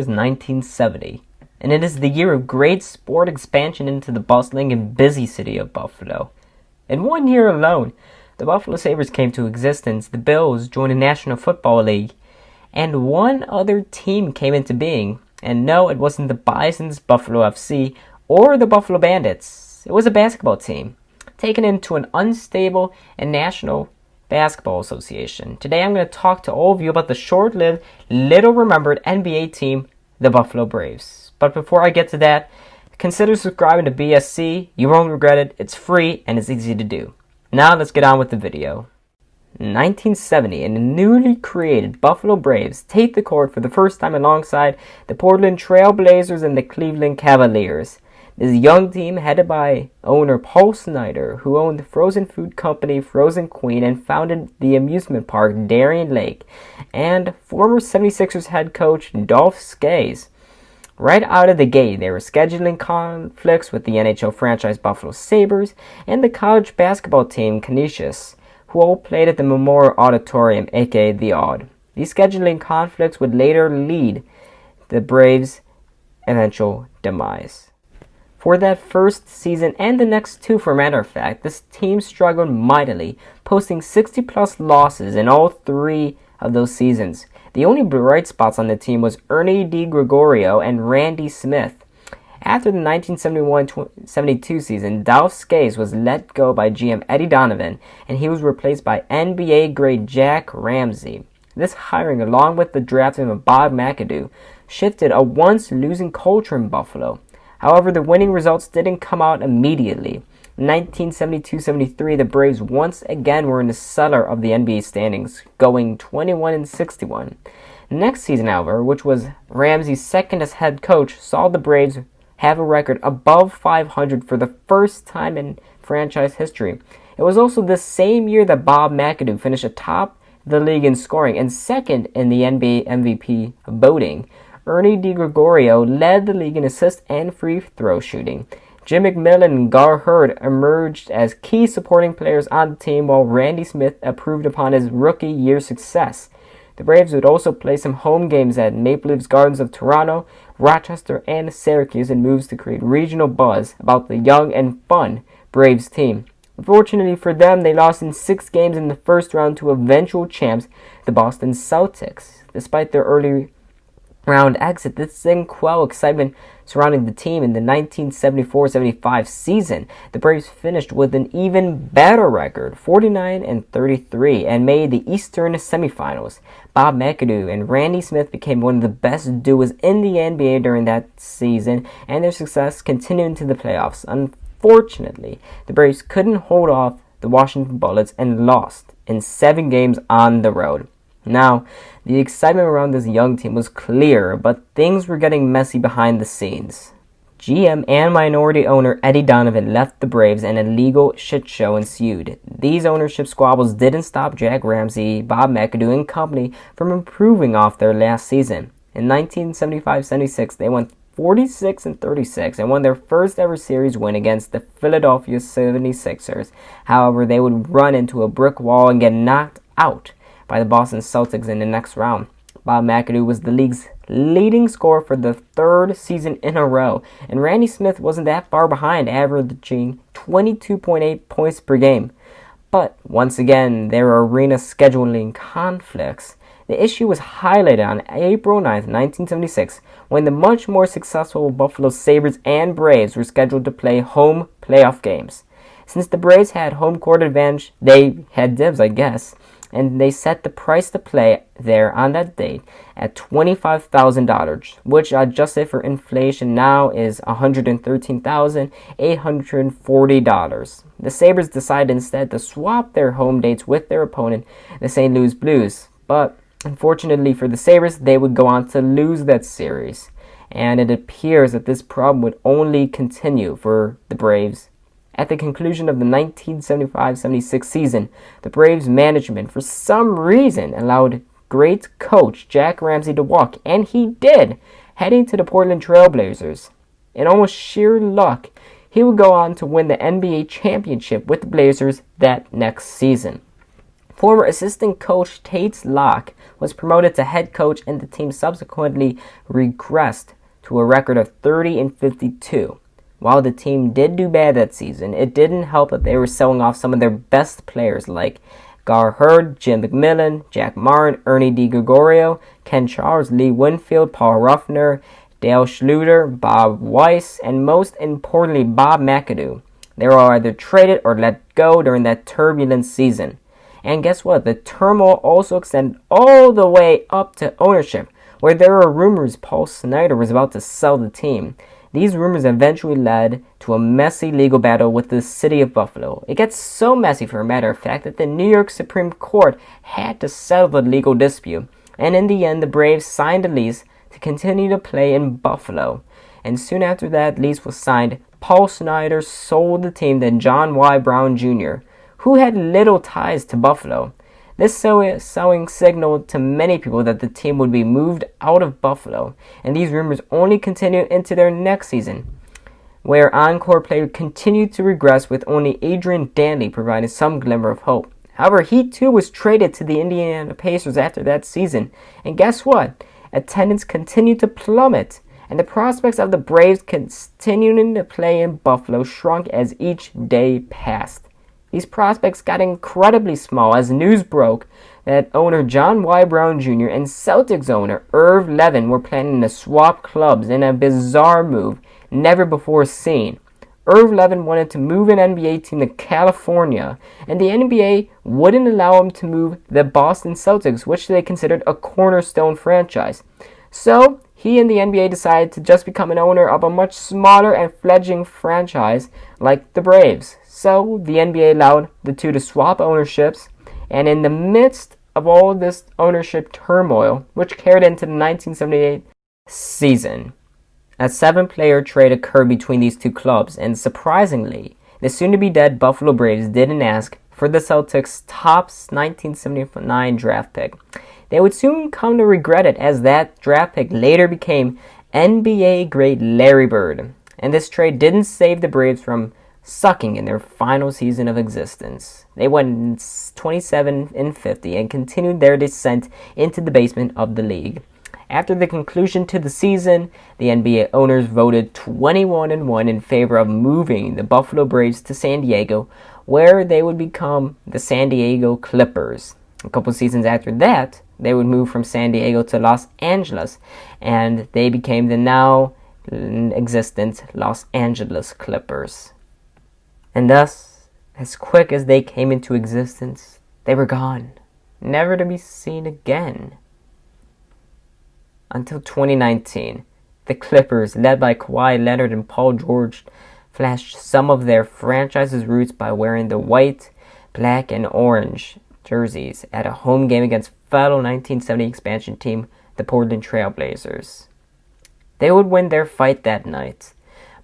is 1970, and it is the year of great sport expansion into the bustling and busy city of Buffalo. In 1 year alone, the Buffalo Sabres came to existence, the Bills joined the National Football League, and one other team came into being. And no, it wasn't the Bisons, Buffalo FC, or the Buffalo Bandits. It was a basketball team, taken into an unstable and National Basketball Association. Today I'm going to talk to all of you about the short-lived, little-remembered NBA team, the Buffalo Braves. But before I get to that, consider subscribing to BSC. You won't regret it. It's free and it's easy to do. Now let's get on with the video. 1970, and the newly created Buffalo Braves take the court for the first time alongside the Portland Trail Blazers and the Cleveland Cavaliers. This young team, headed by owner Paul Snyder, who owned the frozen food company Frozen Queen and founded the amusement park Darien Lake, and former 76ers head coach Dolph Skase. Right out of the gate, there were scheduling conflicts with the NHL franchise Buffalo Sabres and the college basketball team Canisius, who all played at the Memorial Auditorium, aka The Aud. These scheduling conflicts would later lead the Braves' eventual demise. For that first season, and the next two for a matter of fact, this team struggled mightily, posting 60-plus losses in all three of those seasons. The only bright spots on the team was Ernie DiGregorio and Randy Smith. After the 1971-72 season, Dolph Skase was let go by GM Eddie Donovan, and he was replaced by NBA great Jack Ramsay. This hiring, along with the drafting of Bob McAdoo, shifted a once-losing culture in Buffalo. However, the winning results didn't come out immediately. In 1972-73, the Braves once again were in the cellar of the NBA standings, going 21-61. Next season, however, which was Ramsay's second as head coach, saw the Braves have a record above 500 for the first time in franchise history. It was also the same year that Bob McAdoo finished atop the league in scoring and second in the NBA MVP voting. Ernie DiGregorio led the league in assists and free throw shooting. Jim McMillan and Gar Hurd emerged as key supporting players on the team, while Randy Smith improved upon his rookie year success. The Braves would also play some home games at Maple Leafs Gardens of Toronto, Rochester, and Syracuse in moves to create regional buzz about the young and fun Braves team. Unfortunately for them, they lost in 6 games in the first round to eventual champs, the Boston Celtics. Despite their early round exit, this didn't quell excitement surrounding the team. In the 1974-75 season, the Braves finished with an even better record, 49-33, and made the Eastern semifinals. Bob McAdoo and Randy Smith became one of the best duos in the NBA during that season, and their success continued into the playoffs. Unfortunately, the Braves couldn't hold off the Washington Bullets and lost in 7 games on the road. Now, the excitement around this young team was clear, but things were getting messy behind the scenes. GM and minority owner Eddie Donovan left the Braves and a legal shit show ensued. These ownership squabbles didn't stop Jack Ramsay, Bob McAdoo, and company from improving off their last season. In 1975-76, they went 46-36 and won their first ever series win against the Philadelphia 76ers. However, they would run into a brick wall and get knocked out by the Boston Celtics in the next round. Bob McAdoo was the league's leading scorer for the 3rd season in a row, and Randy Smith wasn't that far behind, averaging 22.8 points per game. But once again, there were arena scheduling conflicts. The issue was highlighted on April 9, 1976, when the much more successful Buffalo Sabres and Braves were scheduled to play home playoff games. Since the Braves had home court advantage, they had dibs, I guess, and they set the price to play there on that date at $25,000, which adjusted for inflation now is $113,840. The Sabres decided instead to swap their home dates with their opponent, the St. Louis Blues, but unfortunately for the Sabres, they would go on to lose that series, and it appears that this problem would only continue for the Braves. At the conclusion of the 1975-76 season, the Braves management, for some reason, allowed great coach Jack Ramsay to walk, and he did, heading to the Portland Trail Blazers. In almost sheer luck, he would go on to win the NBA championship with the Blazers that next season. Former assistant coach Tate Locke was promoted to head coach, and the team subsequently regressed to a record of 30-52. While the team did do bad that season, it didn't help that they were selling off some of their best players like Gar Hurd, Jim McMillan, Jack Martin, Ernie DiGregorio, Ken Charles, Lee Winfield, Paul Ruffner, Dale Schluter, Bob Weiss, and most importantly, Bob McAdoo. They were either traded or let go during that turbulent season. And guess what? The turmoil also extended all the way up to ownership, where there were rumors Paul Snyder was about to sell the team. These rumors eventually led to a messy legal battle with the city of Buffalo. It gets so messy, for a matter of fact, that the New York Supreme Court had to settle the legal dispute. And in the end, the Braves signed a lease to continue to play in Buffalo. And soon after that lease was signed, Paul Snyder sold the team to John Y. Brown Jr., who had little ties to Buffalo. This selling signaled to many people that the team would be moved out of Buffalo, and these rumors only continued into their next season, where encore play continued to regress, with only Adrian Dantley providing some glimmer of hope. However, he too was traded to the Indiana Pacers after that season, and guess what? Attendance continued to plummet, and the prospects of the Braves continuing to play in Buffalo shrunk as each day passed. These prospects got incredibly small as news broke that owner John Y. Brown Jr. and Celtics owner Irv Levin were planning to swap clubs in a bizarre move never before seen. Irv Levin wanted to move an NBA team to California, and the NBA wouldn't allow him to move the Boston Celtics, which they considered a cornerstone franchise. So he and the NBA decided to just become an owner of a much smaller and fledgling franchise like the Braves. So the NBA allowed the two to swap ownerships, and in the midst of all this ownership turmoil, which carried into the 1978 season, a 7-player trade occurred between these two clubs, and surprisingly, the soon-to-be-dead Buffalo Braves didn't ask for the Celtics' top 1979 draft pick. They would soon come to regret it, as that draft pick later became NBA great Larry Bird. And this trade didn't save the Braves from sucking in their final season of existence. They went 27-50 and continued their descent into the basement of the league. After the conclusion to the season, the NBA owners voted 21-1 in favor of moving the Buffalo Braves to San Diego, where they would become the San Diego Clippers. A couple seasons after that, they would move from San Diego to Los Angeles, and they became the now existent Los Angeles Clippers. And thus, as quick as they came into existence, they were gone, never to be seen again. Until 2019, the Clippers, led by Kawhi Leonard and Paul George, flashed some of their franchise's roots by wearing the white, black, and orange jerseys at a home game against fellow 1970 expansion team, the Portland Trail Blazers. They would win their fight that night,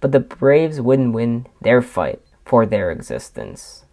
but the Braves wouldn't win their fight for their existence.